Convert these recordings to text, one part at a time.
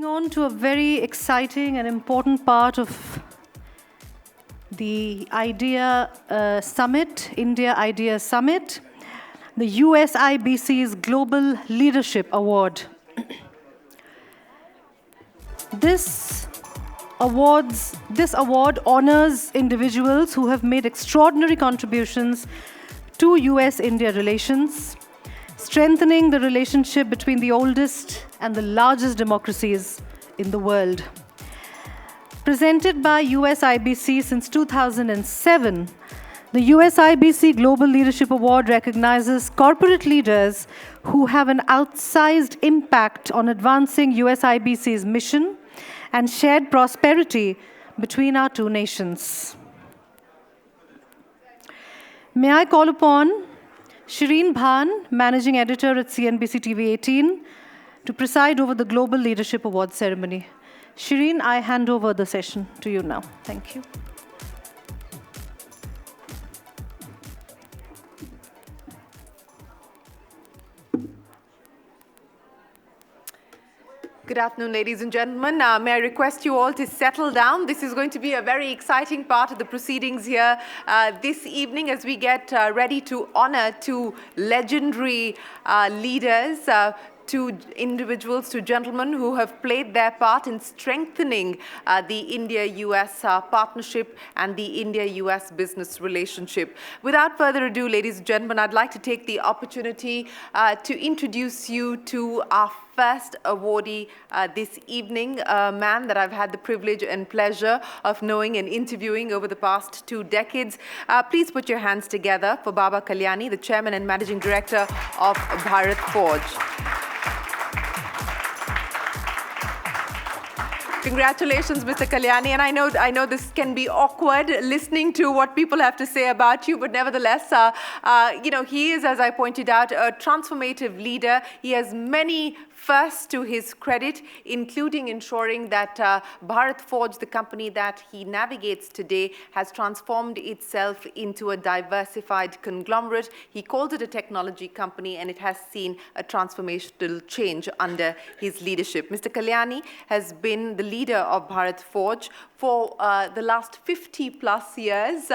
Moving on to a very exciting and important part of the India Idea Summit, the USIBC's Global Leadership Award. This award honors individuals who have made extraordinary contributions to US India relations, strengthening the relationship between the oldest and the largest democracies in the world. Presented by USIBC since 2007, the USIBC Global Leadership Award recognizes corporate leaders who have an outsized impact on advancing USIBC's mission and shared prosperity between our two nations. May I call upon Shireen Bhan, Managing Editor at CNBC TV 18, to preside over the Global Leadership Award ceremony. Shireen, I hand over the session to you now. Thank you. Good afternoon, ladies and gentlemen. May I request you all to settle down? This is going to be a very exciting part of the proceedings here this evening as we get ready to honor two legendary leaders, two individuals, two gentlemen who have played their part in strengthening the India-US partnership and the India-US business relationship. Without further ado, ladies and gentlemen, I'd like to take the opportunity to introduce you to our first awardee this evening, a man that I've had the privilege and pleasure of knowing and interviewing over the past 2 decades. Please put your hands together for Baba Kalyani, the Chairman and Managing Director of Bharat Forge. Congratulations, Mr. Kalyani. And I know this can be awkward listening to what people have to say about you, but nevertheless, he is, as I pointed out, a transformative leader. He has many firsts to his credit, including ensuring that Bharat Forge, the company that he navigates today, has transformed itself into a diversified conglomerate. He called it a technology company, and it has seen a transformational change under his leadership. Mr. Kalyani has been the leader of Bharat Forge for the last 50-plus years.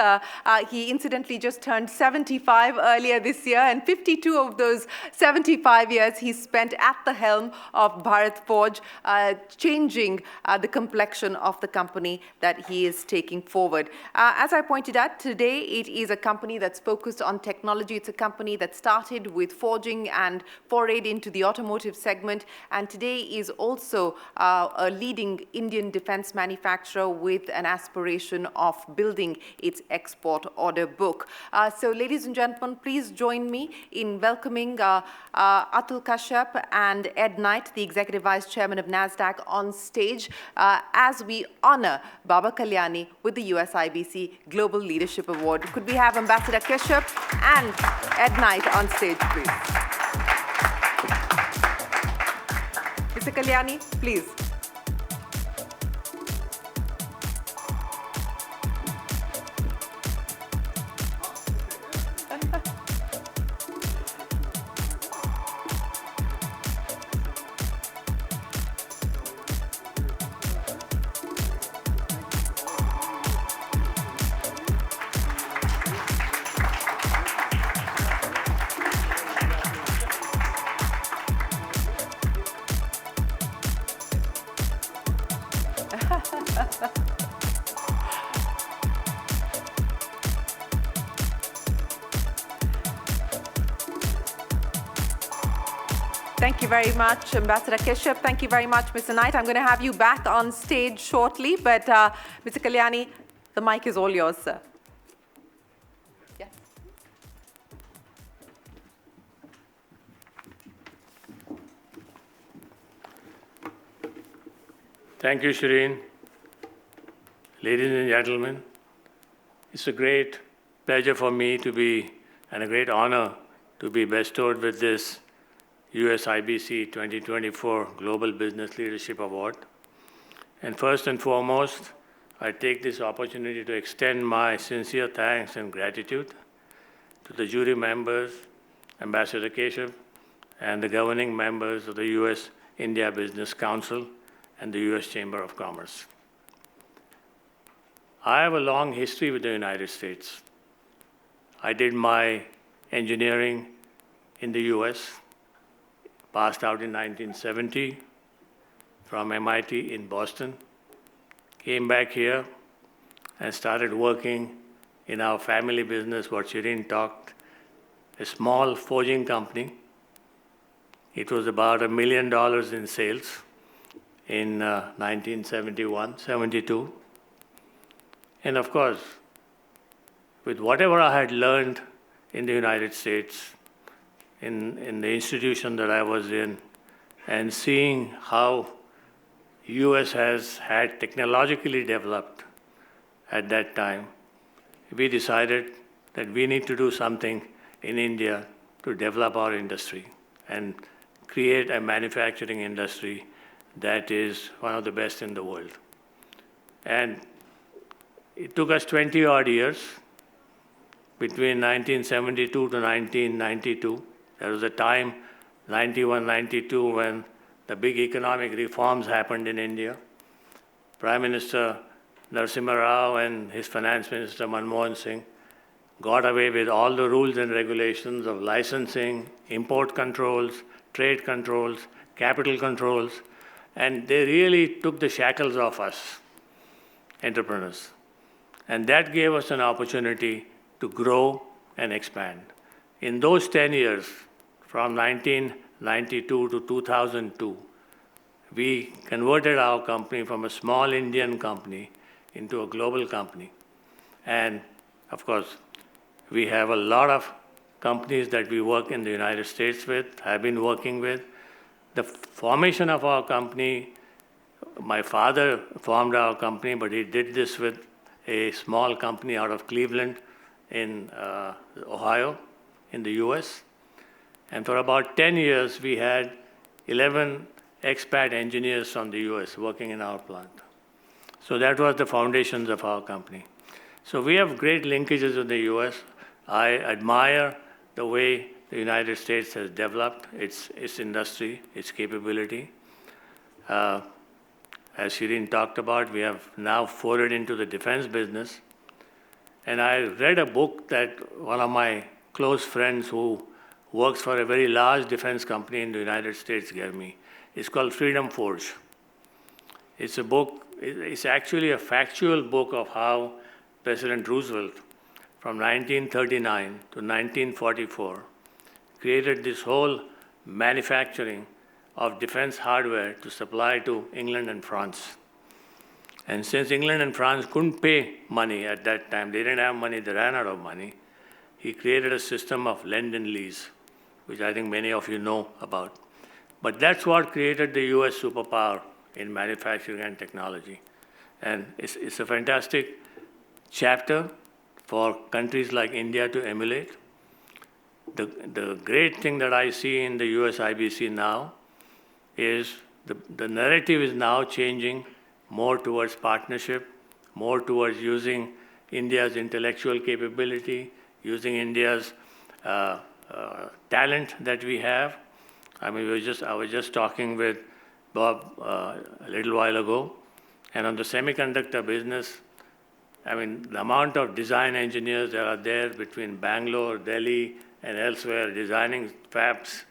He incidentally just turned 75 earlier this year, and 52 of those 75 years he spent at the helm of Bharat Forge, changing the complexion of the company that he is taking forward. As I pointed out, today it is a company that's focused on technology. It's a company that started with forging and forayed into the automotive segment, and today is also a leading Indian defense manufacturer with an aspiration of building its export order book. So, ladies and gentlemen, please join me in welcoming Atul Kashyap and Ed Knight, the Executive Vice Chairman of NASDAQ, on stage as we honor Baba Kalyani with the USIBC Global Leadership Award. Could we have Ambassador Kashyap and Ed Knight on stage, please? Mr. Kalyani, please. Thank you very much, Ambassador Kashyap. Thank you very much, Mr. Knight. I'm going to have you back on stage shortly, but Mr. Kalyani, the mic is all yours, sir. Yes. Thank you, Shireen. Ladies and gentlemen, it's a great pleasure for me to be, and a great honor to be bestowed with this USIBC 2024 Global Business Leadership Award. And first and foremost, I take this opportunity to extend my sincere thanks and gratitude to the jury members, Ambassador Kashyap, and the governing members of the U.S. India Business Council, and the U.S. Chamber of Commerce. I have a long history with the United States. I did my engineering in the U.S., passed out in 1970 from MIT in Boston, came back here and started working in our family business, what Shireen talked, a small forging company. It was about $1 million in sales in 1971, 72. And of course, with whatever I had learned in the United States, in the institution that I was in, and seeing how US has had technologically developed at that time, we decided that we need to do something in India to develop our industry and create a manufacturing industry that is one of the best in the world. And it took us 20-odd years, between 1972 to 1992. There was a time, 91, 92, when the big economic reforms happened in India. Prime Minister Narasimha Rao and his Finance Minister Manmohan Singh got away with all the rules and regulations of licensing, import controls, trade controls, capital controls, and they really took the shackles off us, entrepreneurs. And that gave us an opportunity to grow and expand. In those 10 years, from 1992 to 2002, we converted our company from a small Indian company into a global company. And of course, we have a lot of companies that we work in the United States with, have been working with. The formation of our company, my father formed our company, but he did this with a small company out of Cleveland in Ohio, in the US. And for about 10 years, we had 11 expat engineers from the US working in our plant. So that was the foundations of our company. So we have great linkages with the US. I admire the way the United States has developed its industry, its capability. As Shireen talked about, we have now forayed into the defense business. And I read a book that one of my close friends who works for a very large defense company in the United States gave me. It's called Freedom Forge. It's a book, it's actually a factual book of how President Roosevelt, from 1939 to 1944, created this whole manufacturing of defense hardware to supply to England and France. And since England and France couldn't pay money at that time, they didn't have money, they ran out of money, he created a system of lend and lease, which I think many of you know about. But that's what created the US superpower in manufacturing and technology. And it's a fantastic chapter for countries like India to emulate. The great thing that I see in the USIBC now is the narrative is now changing more towards partnership, more towards using India's intellectual capability, using India's talent that we have. I mean, I was just talking with Bob a little while ago, and on the semiconductor business, I mean, the amount of design engineers that are there between Bangalore, Delhi, and elsewhere designing fabs,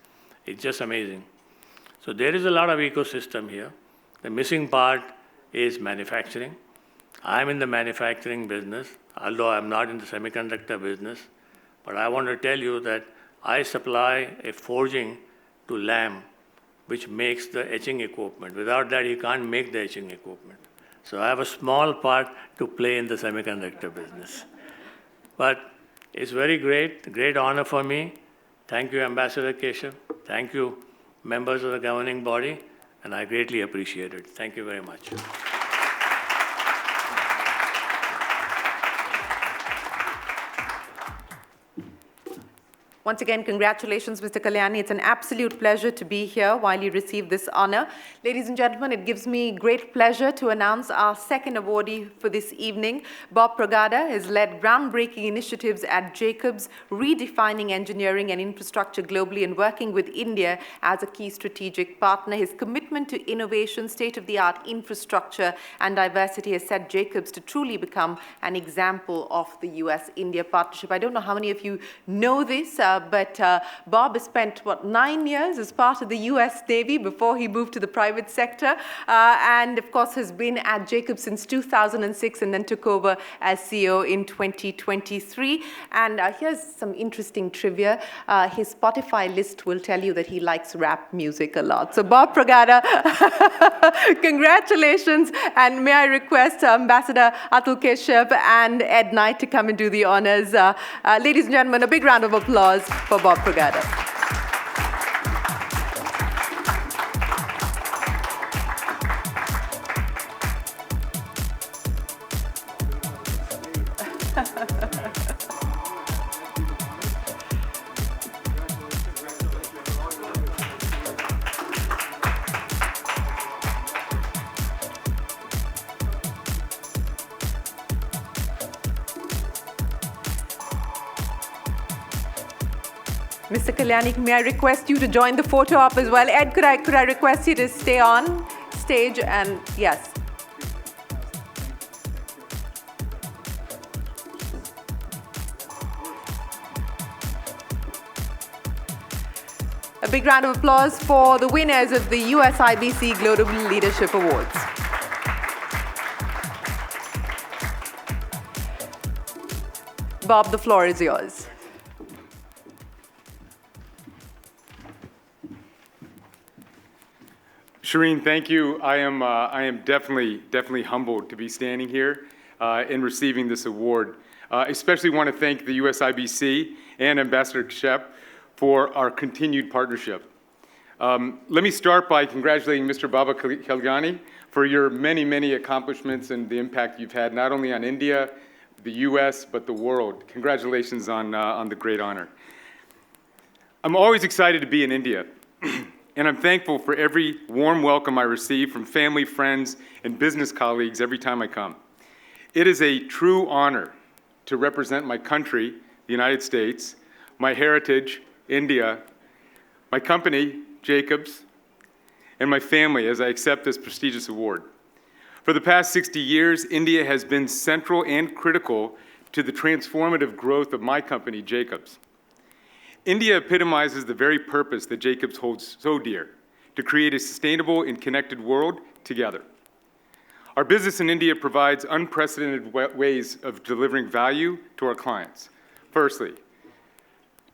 it's just amazing. So there is a lot of ecosystem here. The missing part is manufacturing. I'm in the manufacturing business, although I'm not in the semiconductor business. But I want to tell you that I supply a forging to Lam, which makes the etching equipment. Without that, you can't make the etching equipment. So I have a small part to play in the semiconductor business. But it's very great honor for me. Thank you, Ambassador Keshav. Thank you, members of the governing body, and I greatly appreciate it. Thank you very much. Once again, congratulations, Mr. Kalyani. It's an absolute pleasure to be here while you receive this honor. Ladies and gentlemen, it gives me great pleasure to announce our second awardee for this evening. Bob Pragada has led groundbreaking initiatives at Jacobs, redefining engineering and infrastructure globally and working with India as a key strategic partner. His commitment to innovation, state-of-the-art infrastructure and diversity has set Jacobs to truly become an example of the U.S. India partnership. I don't know how many of you know this, but Bob has spent, 9 years as part of the U.S. Navy before he moved to the private sector, and of course has been at Jacobs since 2006 and then took over as CEO in 2023. And here's some interesting trivia. His Spotify list will tell you that he likes rap music a lot. So Bob Pragada, congratulations, and may I request Ambassador Atul Keshav and Ed Knight to come and do the honors. Ladies and gentlemen, a big round of applause for Bob Pragada. Mr. Kalyani, may I request you to join the photo op as well? Ed, could I request you to stay on stage and yes. A big round of applause for the winners of the USIBC Global Leadership Awards. Bob, the floor is yours. Shireen, thank you. I am definitely humbled to be standing here and receiving this award. Especially want to thank the USIBC and Ambassador Shep for our continued partnership. Let me start by congratulating Mr. Baba Kalyani for your many accomplishments and the impact you've had not only on India, the US, but the world. Congratulations on the great honor. I'm always excited to be in India. And I'm thankful for every warm welcome I receive from family, friends, and business colleagues every time I come. It is a true honor to represent my country, the United States, my heritage, India, my company, Jacobs, and my family as I accept this prestigious award. For the past 60 years, India has been central and critical to the transformative growth of my company, Jacobs. India epitomizes the very purpose that Jacobs holds so dear, to create a sustainable and connected world together. Our business in India provides unprecedented ways of delivering value to our clients. Firstly,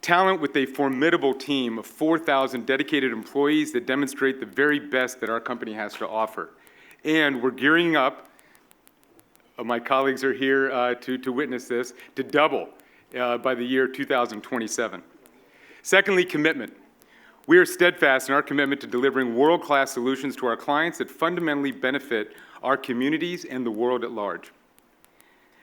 talent with a formidable team of 4,000 dedicated employees that demonstrate the very best that our company has to offer. And we're gearing up, my colleagues are here to witness this, to double by the year 2027. Secondly, commitment. We are steadfast in our commitment to delivering world-class solutions to our clients that fundamentally benefit our communities and the world at large.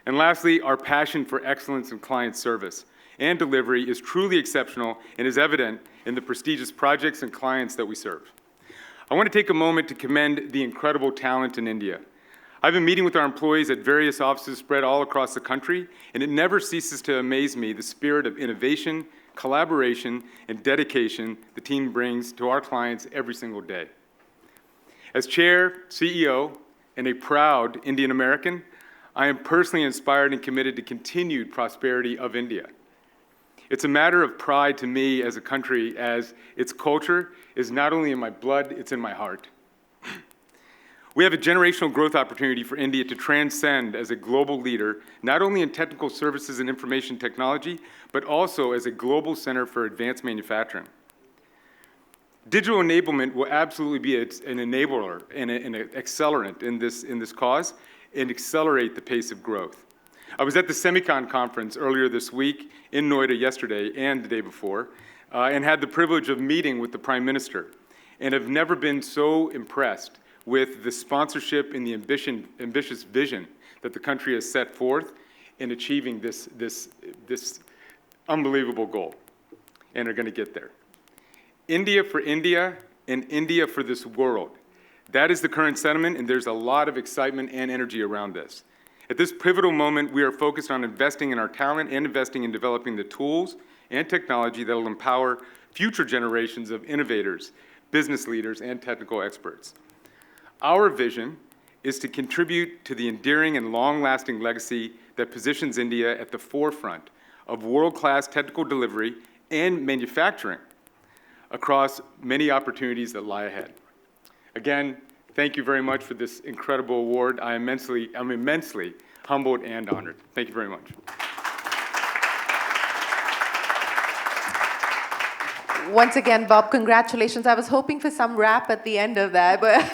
And lastly, our passion for excellence in client service and delivery is truly exceptional and is evident in the prestigious projects and clients that we serve. I want to take a moment to commend the incredible talent in India. I've been meeting with our employees at various offices spread all across the country, and it never ceases to amaze me the spirit of innovation, collaboration, and dedication the team brings to our clients every single day. As Chair, CEO, and a proud Indian American, I am personally inspired and committed to continued prosperity of India. It's a matter of pride to me as a country, as its culture is not only in my blood, it's in my heart. We have a generational growth opportunity for India to transcend as a global leader, not only in technical services and information technology, but also as a global center for advanced manufacturing. Digital enablement will absolutely be an enabler and an accelerant in this cause and accelerate the pace of growth. I was at the Semicon conference earlier this week in Noida yesterday and the day before, and had the privilege of meeting with the Prime Minister, and have never been so impressed with the sponsorship and the ambitious vision that the country has set forth in achieving this unbelievable goal. and are going to get there. India for India and India for this world. That is the current sentiment, and there's a lot of excitement and energy around this. At this pivotal moment, we are focused on investing in our talent and investing in developing the tools and technology that will empower future generations of innovators, business leaders, and technical experts. Our vision is to contribute to the endearing and long-lasting legacy that positions India at the forefront of world-class technical delivery and manufacturing across many opportunities that lie ahead. Again, thank you very much for this incredible award. I'm immensely humbled and honored. Thank you very much. Once again, Bob, congratulations. I was hoping for some rap at the end of that, but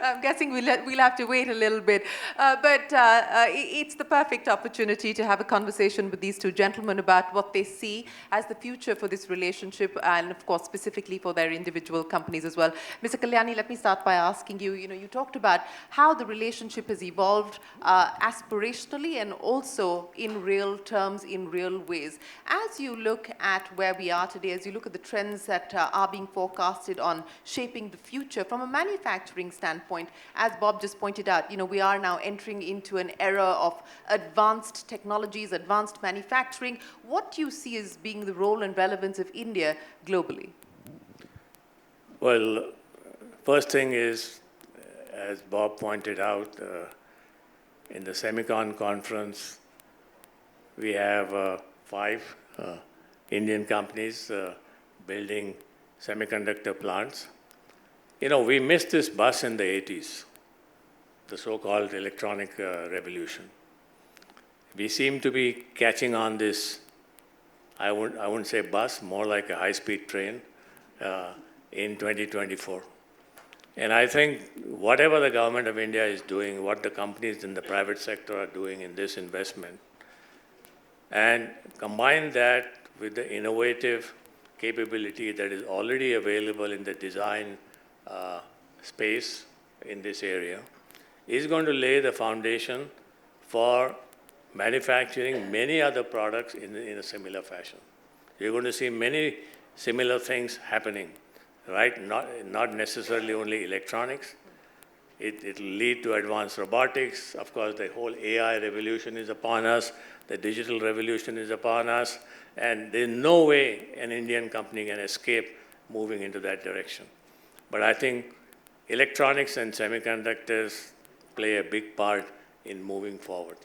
I'm guessing we'll have to wait a little bit. It's the perfect opportunity to have a conversation with these two gentlemen about what they see as the future for this relationship and, of course, specifically for their individual companies as well. Mr. Kalyani, let me start by asking you, you talked about how the relationship has evolved aspirationally and also in real terms, in real ways. As you look at where we are today, as you look at the trends that are being forecasted on shaping the future from a manufacturing standpoint, as Bob just pointed out, we are now entering into an era of advanced technologies, advanced manufacturing. What do you see as being the role and relevance of India globally? Well, first thing is, as Bob pointed out, in the Semicon conference, we have 5 Indian companies building semiconductor plants. We missed this bus in the 80s, the so-called electronic revolution. We seem to be catching on this, I wouldn't say bus, more like a high-speed train in 2024. And I think whatever the government of India is doing, what the companies in the private sector are doing in this investment, and combine that with the innovative capability that is already available in the design space in this area, is going to lay the foundation for manufacturing many other products in a similar fashion. You're going to see many similar things happening, right? Not necessarily only electronics. It'll lead to advanced robotics. Of course, the whole AI revolution is upon us. The digital revolution is upon us. And there's no way an Indian company can escape moving into that direction. But I think electronics and semiconductors play a big part in moving forward.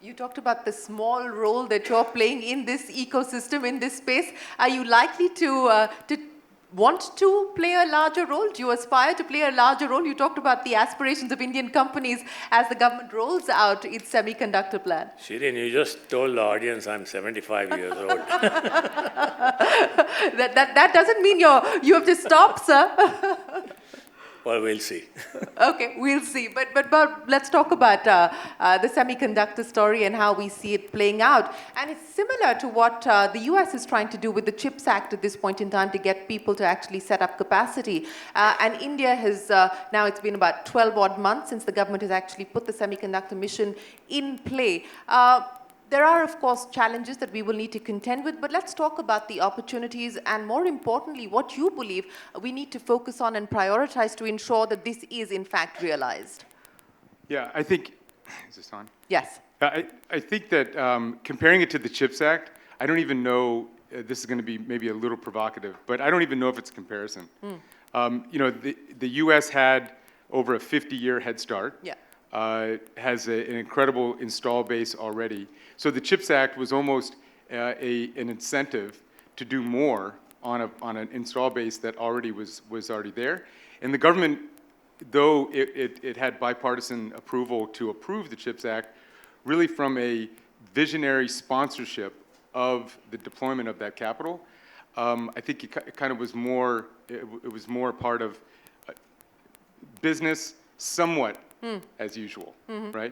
You talked about the small role that you're playing in this ecosystem, in this space. Are you likely to want to play a larger role? Do you aspire to play a larger role? You talked about the aspirations of Indian companies as the government rolls out its semiconductor plan. Shirin, you just told the audience I'm 75 years old. that doesn't mean you have to stop, sir. Well, we'll see. Okay, we'll see. But let's talk about the semiconductor story and how we see it playing out. And it's similar to what the US is trying to do with the CHIPS Act at this point in time to get people to actually set up capacity. And India has, now it's been about 12 odd months since the government has actually put the semiconductor mission in play. There are, of course, challenges that we will need to contend with, but let's talk about the opportunities and, more importantly, what you believe we need to focus on and prioritize to ensure that this is, in fact, realized. Yeah, I think, is this on? Yes. I think that comparing it to the CHIPS Act, I don't even know, this is going to be maybe a little provocative, but I don't even know if it's a comparison. The US had over a 50-year head start. Yeah. Has an incredible install base already. So the CHIPS Act was almost an incentive to do more on an install base that already was already there. And the government, though it had bipartisan approval to approve the CHIPS Act, really from a visionary sponsorship of the deployment of that capital, I think it kind of was more, it was more part of business somewhat as usual, right?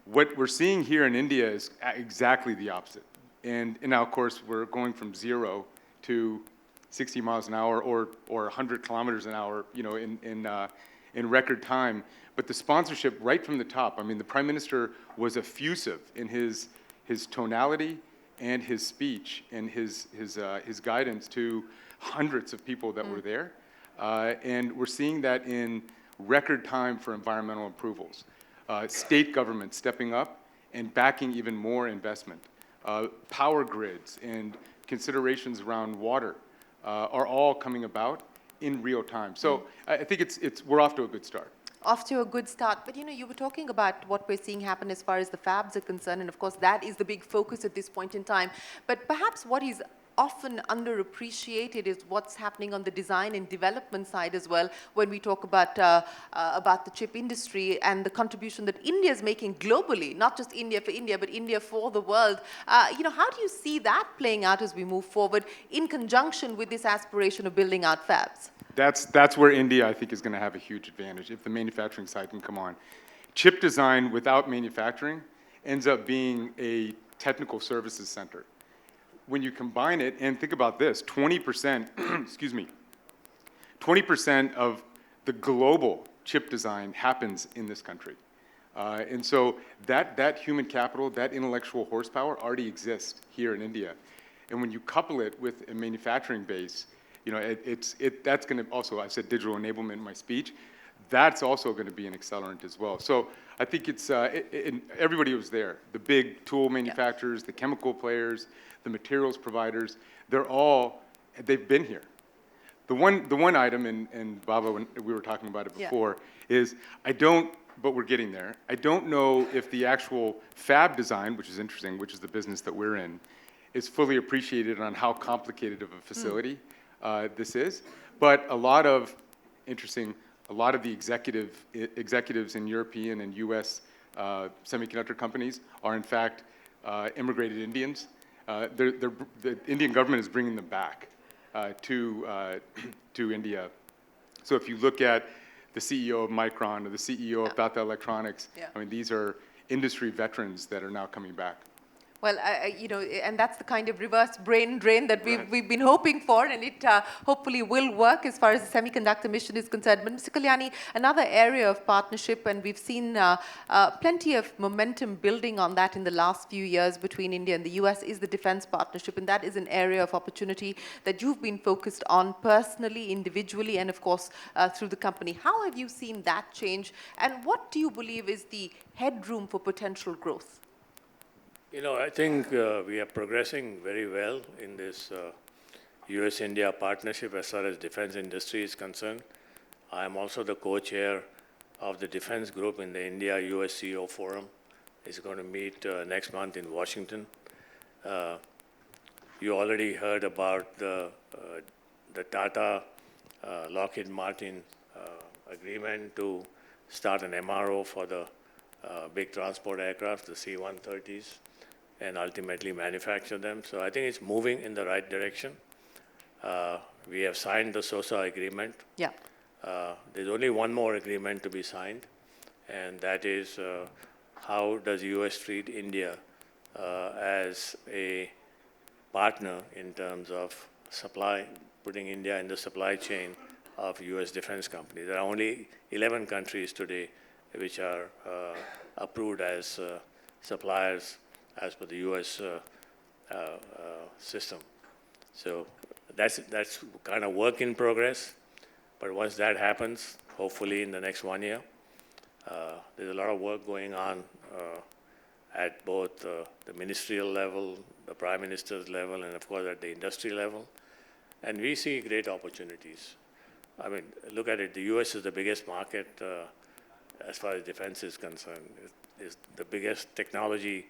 What we're seeing here in India is exactly the opposite. And now, of course, we're going from 0 to 60 miles an hour or 100 kilometers an hour, in record time. But the sponsorship right from the top, I mean, the Prime Minister was effusive in his tonality, and his speech and his guidance to hundreds of people that were there. And we're seeing that in record time for environmental approvals. State governments stepping up and backing even more investment. Power grids and considerations around water are all coming about in real time. So I think we're off to a good start. Off to a good start. But you were talking about what we're seeing happen as far as the fabs are concerned, and of course that is the big focus at this point in time. But perhaps what is often underappreciated is what's happening on the design and development side as well when we talk about the chip industry and the contribution that India is making globally, not just India for India, but India for the world. How do you see that playing out as we move forward in conjunction with this aspiration of building out fabs? That's where India, I think, is going to have a huge advantage if the manufacturing side can come on. Chip design without manufacturing ends up being a technical services center. When you combine it, and think about this, 20%, excuse me, 20% of the global chip design happens in this country. And so that human capital, that intellectual horsepower already exists here in India. And when you couple it with a manufacturing base, that's going to also, I said digital enablement in my speech, that's also going to be an accelerant as well. So I think it's, everybody was there, the big tool manufacturers, the chemical players, the materials providers, they've been here. The one item, and Baba, when we were talking about it before, is but we're getting there. I don't know if the actual fab design, which is interesting, which is the business that we're in, is fully appreciated on how complicated of a facility this is. But a lot of the executives in European and U.S. Semiconductor companies are in fact immigrated Indians. The Indian government is bringing them back to India. So if you look at the CEO of Micron or the CEO of Tata Electronics, I mean, these are industry veterans that are now coming back. Well, and that's the kind of reverse brain drain that we've been hoping for, and it hopefully will work as far as the semiconductor mission is concerned. But Mr. Kalyani, another area of partnership, and we've seen plenty of momentum building on that in the last few years between India and the US, is the defense partnership, and that is an area of opportunity that you've been focused on personally, individually, and of course through the company. How have you seen that change, and what do you believe is the headroom for potential growth? I think we are progressing very well in this U.S. India partnership as far as defense industry is concerned. I am also the co-chair of the defense group in the India-US CEO Forum. It's going to meet next month in Washington. You already heard about the Tata Lockheed Martin agreement to start an MRO for the big transport aircraft, the C-130s, and ultimately manufacture them. So I think it's moving in the right direction. We have signed the SOSA agreement. Yeah. There's only one more agreement to be signed, and that is how does U.S. treat India as a partner in terms of supply, putting India in the supply chain of U.S. defense companies. There are only 11 countries today which are approved as suppliers as per the U.S. System. So that's kind of work in progress. But once that happens, hopefully in the next 1 year, there's a lot of work going on at both the ministerial level, the Prime Minister's level, and of course at the industry level. And we see great opportunities. I mean, look at it, the U.S. is the biggest market as far as defense is concerned. It's the biggest technology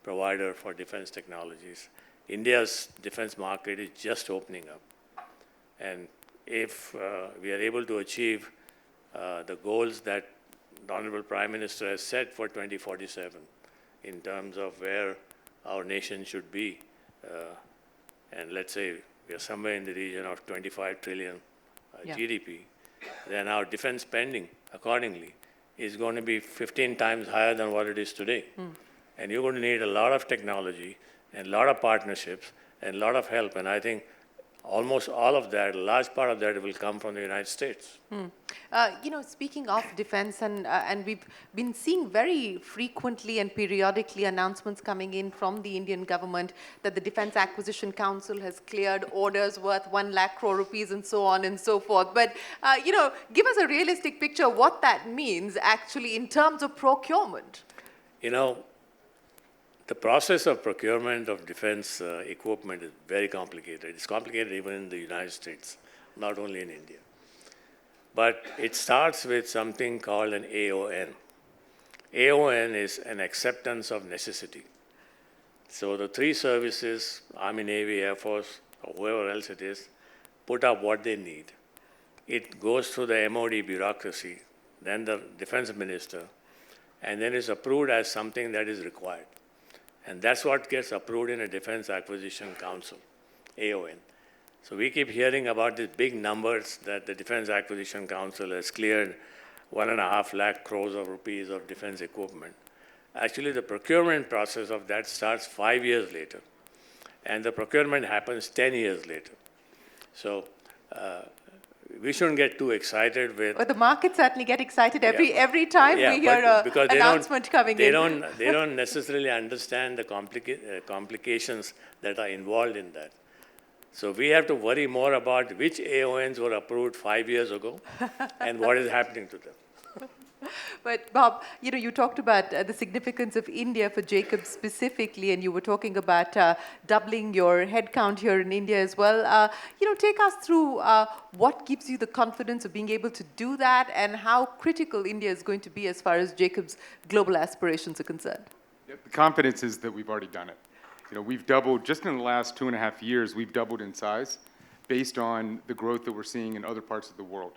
provider for defense technologies. India's defense market is just opening up. And if we are able to achieve the goals that the Honorable Prime Minister has set for 2047 in terms of where our nation should be, and let's say we are somewhere in the region of 25 trillion GDP, then our defense spending accordingly is going to be 15 times higher than what it is today. And you're going to need a lot of technology and a lot of partnerships and a lot of help. And I think almost all of that, a large part of that will come from the United States. Speaking of defense, and we've been seeing very frequently and periodically announcements coming in from the Indian government that the Defense Acquisition Council has cleared orders worth 1 lakh crore rupees and so on and so forth. But, give us a realistic picture of what that means actually in terms of procurement. The process of procurement of defense equipment is very complicated. It's complicated even in the United States, not only in India. But it starts with something called an AON. AON is an acceptance of necessity. So the three services, Army, Navy, Air Force, or whoever else it is, put up what they need. It goes through the MOD bureaucracy, then the defense minister, and then it's approved as something that is required. And that's what gets approved in a Defense Acquisition Council, AON. So we keep hearing about these big numbers that the Defense Acquisition Council has cleared 1.5 lakh crores of rupees of defense equipment. Actually, the procurement process of that starts 5 years later. And the procurement happens 10 years later. So we shouldn't get too excited with... But the market certainly get excited every time we hear an announcement coming in. They don't necessarily understand the complications that are involved in that. So we have to worry more about which AONs were approved 5 years ago and what is happening to them. But Bob, you talked about the significance of India for Jacobs specifically, and you were talking about doubling your headcount here in India as well. Take us through what gives you the confidence of being able to do that, and how critical India is going to be as far as Jacobs' global aspirations are concerned. The confidence is that we've already done it. We've doubled, just in the last 2.5 years, we've doubled in size based on the growth that we're seeing in other parts of the world.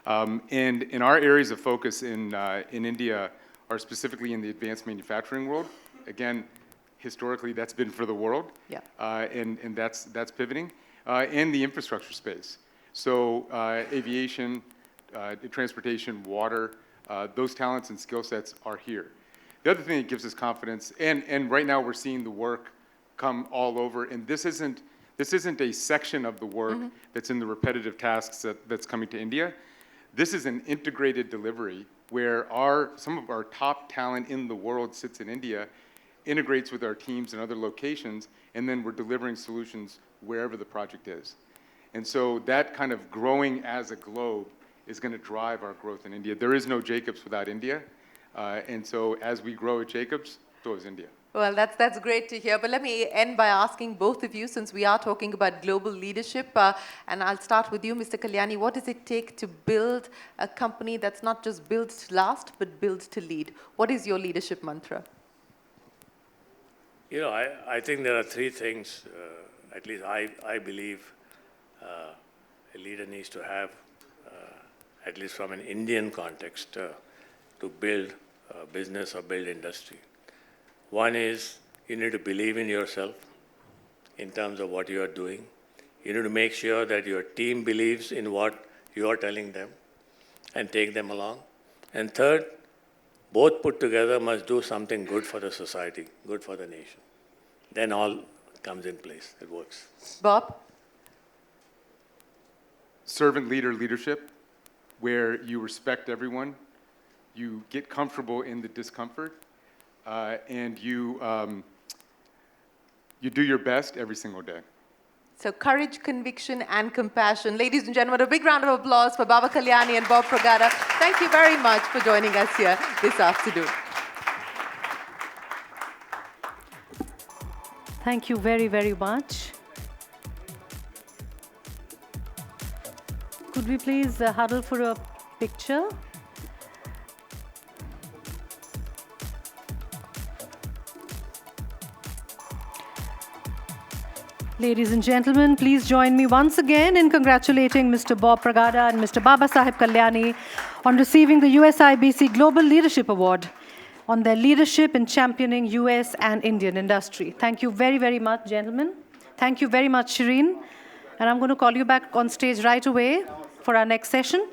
And in our areas of focus in India are specifically in the advanced manufacturing world. Again, historically, that's been for the world, and that's pivoting. And the infrastructure space. So aviation, transportation, water, those talents and skill sets are here. The other thing that gives us confidence, and right now we're seeing the work come all over, and this isn't a section of the work that's in the repetitive tasks that's coming to India. This is an integrated delivery where some of our top talent in the world sits in India, integrates with our teams in other locations, and then we're delivering solutions wherever the project is. And so that kind of growing as a globe is going to drive our growth in India. There is no Jacobs without India. And so as we grow at Jacobs, so is India. Well, that's great to hear. But let me end by asking both of you, since we are talking about global leadership, and I'll start with you, Mr. Kalyani. What does it take to build a company that's not just built to last, but built to lead? What is your leadership mantra? I think there are three things, at least I believe a leader needs to have, at least from an Indian context, to build a business or build industry. One is you need to believe in yourself in terms of what you are doing. You need to make sure that your team believes in what you are telling them and take them along. And third, both put together must do something good for the society, good for the nation. Then all comes in place. It works. Bob? Servant leader leadership, where you respect everyone, you get comfortable in the discomfort, and you do your best every single day. So courage, conviction, and compassion. Ladies and gentlemen, a big round of applause for Baba Kalyani and Bob Pragada. Thank you very much for joining us here this afternoon. Thank you very, very much. Could we please huddle for a picture? Ladies and gentlemen, please join me once again in congratulating Mr. Bob Pragada and Mr. Babasaheb Kalyani on receiving the USIBC Global Leadership Award on their leadership in championing US and Indian industry. Thank you very, very much, gentlemen. Thank you very much, Shireen. And I'm going to call you back on stage right away for our next session.